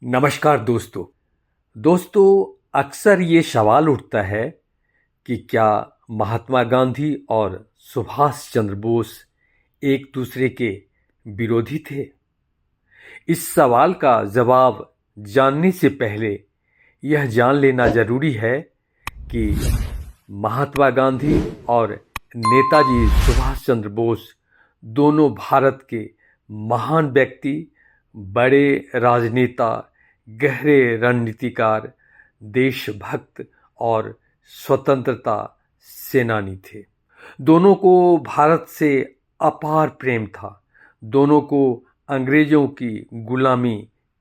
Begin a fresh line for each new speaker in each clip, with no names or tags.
नमस्कार दोस्तों अक्सर ये सवाल उठता है कि क्या महात्मा गांधी और सुभाष चंद्र बोस एक दूसरे के विरोधी थे। इस सवाल का जवाब जानने से पहले यह जान लेना जरूरी है कि महात्मा गांधी और नेताजी सुभाष चंद्र बोस दोनों भारत के महान व्यक्ति, बड़े राजनेता, गहरे रणनीतिकार, देशभक्त और स्वतंत्रता सेनानी थे। दोनों को भारत से अपार प्रेम था। दोनों को अंग्रेजों की गुलामी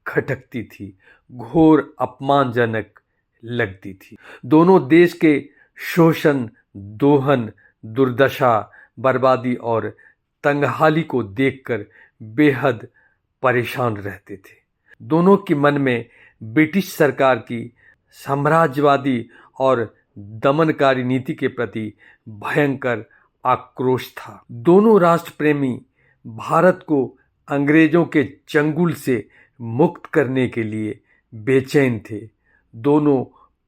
खटकती थी, घोर अपमानजनक लगती थी। दोनों देश के शोषण, दोहन, दुर्दशा, बर्बादी और तंगहाली को देखकर बेहद परेशान रहते थे। दोनों के मन में ब्रिटिश सरकार की साम्राज्यवादी और दमनकारी नीति के प्रति भयंकर आक्रोश था। दोनों राष्ट्र प्रेमी भारत को अंग्रेजों के चंगुल से मुक्त करने के लिए बेचैन थे। दोनों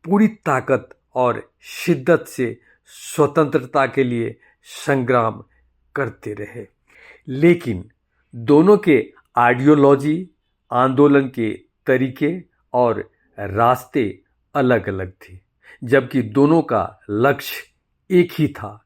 पूरी ताकत और शिद्दत से स्वतंत्रता के लिए संग्राम करते रहे, लेकिन दोनों के आइडियोलॉजी, आंदोलन के तरीके और रास्ते अलग अलग थे, जबकि दोनों का लक्ष्य एक ही था,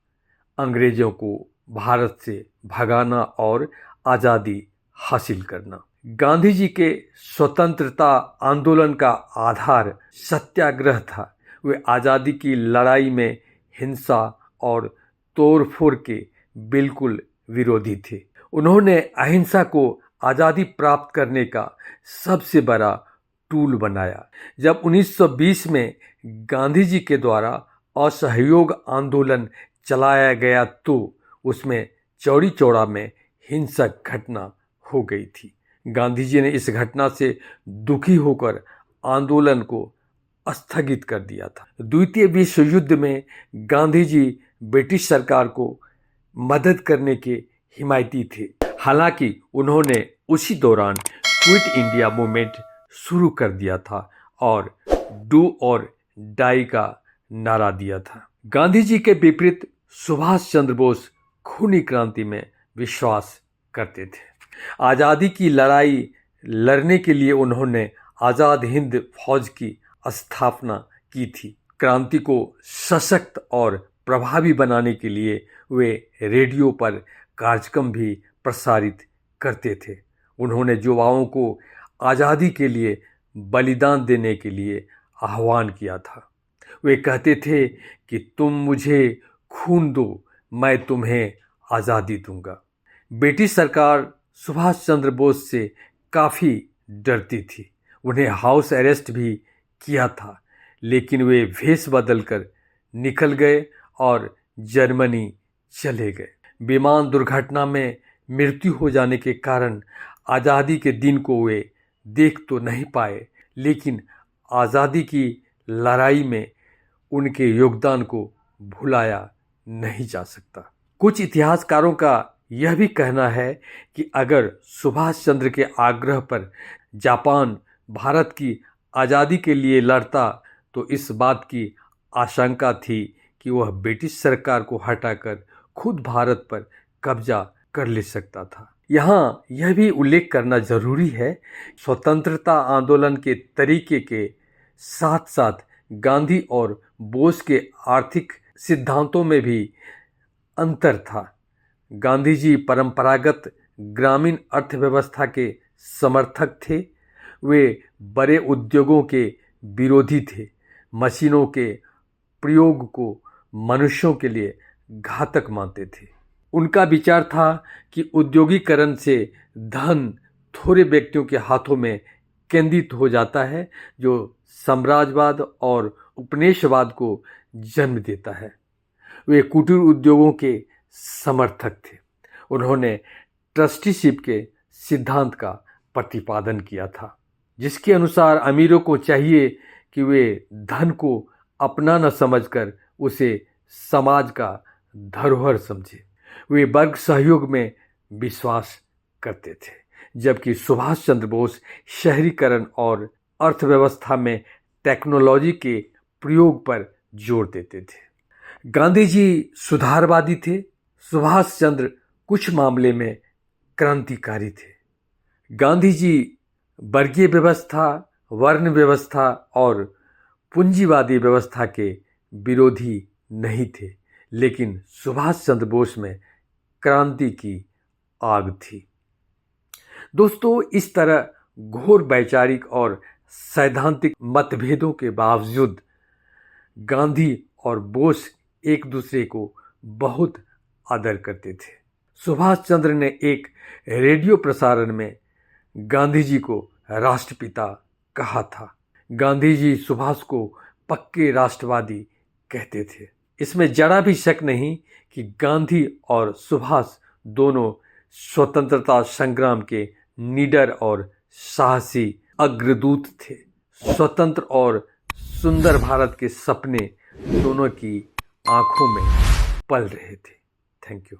अंग्रेजों को भारत से भगाना और आज़ादी हासिल करना। गांधी जी के स्वतंत्रता आंदोलन का आधार सत्याग्रह था। वे आज़ादी की लड़ाई में हिंसा और तोड़फोड़ के बिल्कुल विरोधी थे। उन्होंने अहिंसा को आज़ादी प्राप्त करने का सबसे बड़ा टूल बनाया। जब 1920 में गांधी जी के द्वारा असहयोग आंदोलन चलाया गया तो उसमें चौड़ी चौड़ा में हिंसक घटना हो गई थी। गांधी जी ने इस घटना से दुखी होकर आंदोलन को स्थगित कर दिया था। द्वितीय विश्व युद्ध में गांधी जी ब्रिटिश सरकार को मदद करने के हिमायती थे। हालांकि उन्होंने उसी दौरान क्विट इंडिया मूवमेंट शुरू कर दिया था और डू और डाई का नारा दिया था। गांधी जी के विपरीत सुभाष चंद्र बोस खूनी क्रांति में विश्वास करते थे। आज़ादी की लड़ाई लड़ने के लिए उन्होंने आज़ाद हिंद फौज की स्थापना की थी। क्रांति को सशक्त और प्रभावी बनाने के लिए वे रेडियो पर कार्यक्रम भी प्रसारित करते थे। उन्होंने युवाओं को आज़ादी के लिए बलिदान देने के लिए आह्वान किया था। वे कहते थे कि तुम मुझे खून दो, मैं तुम्हें आज़ादी दूंगा। ब्रिटिश सरकार सुभाष चंद्र बोस से काफ़ी डरती थी। उन्हें हाउस अरेस्ट भी किया था, लेकिन वे भेष बदलकर निकल गए और जर्मनी चले गए। विमान दुर्घटना में मृत्यु हो जाने के कारण आज़ादी के दिन को वे देख तो नहीं पाए, लेकिन आज़ादी की लड़ाई में उनके योगदान को भुलाया नहीं जा सकता। कुछ इतिहासकारों का यह भी कहना है कि अगर सुभाष चंद्र के आग्रह पर जापान भारत की आज़ादी के लिए लड़ता तो इस बात की आशंका थी कि वह ब्रिटिश सरकार को हटाकर खुद भारत पर कब्जा कर ले सकता था। यहाँ यह भी उल्लेख करना जरूरी है, स्वतंत्रता आंदोलन के तरीके के साथ साथ गांधी और बोस के आर्थिक सिद्धांतों में भी अंतर था। गांधी जी परंपरागत ग्रामीण अर्थव्यवस्था के समर्थक थे। वे बड़े उद्योगों के विरोधी थे। मशीनों के प्रयोग को मनुष्यों के लिए घातक मानते थे। उनका विचार था कि औद्योगिकरण से धन थोड़े व्यक्तियों के हाथों में केंद्रित हो जाता है, जो साम्राज्यवाद और उपनिवेशवाद को जन्म देता है। वे कुटीर उद्योगों के समर्थक थे। उन्होंने ट्रस्टीशिप के सिद्धांत का प्रतिपादन किया था, जिसके अनुसार अमीरों को चाहिए कि वे धन को अपना न समझकर उसे समाज का धरोहर समझे। वे वर्ग सहयोग में विश्वास करते थे, जबकि सुभाष चंद्र बोस शहरीकरण और अर्थव्यवस्था में टेक्नोलॉजी के प्रयोग पर जोर देते थे। गांधी जी सुधारवादी थे। सुभाष चंद्र कुछ मामले में क्रांतिकारी थे। गांधी जी वर्गीय व्यवस्था, वर्ण व्यवस्था और पूंजीवादी व्यवस्था के विरोधी नहीं थे, लेकिन सुभाष चंद्र बोस में क्रांति की आग थी। दोस्तों, इस तरह घोर वैचारिक और सैद्धांतिक मतभेदों के बावजूद गांधी और बोस एक दूसरे को बहुत आदर करते थे। सुभाष चंद्र ने एक रेडियो प्रसारण में गांधी जी को राष्ट्रपिता कहा था। गांधी जी सुभाष को पक्के राष्ट्रवादी कहते थे। इसमें जरा भी शक नहीं कि गांधी और सुभाष दोनों स्वतंत्रता संग्राम के निडर और साहसी अग्रदूत थे। स्वतंत्र और सुंदर भारत के सपने दोनों की आंखों में पल रहे थे। Thank you.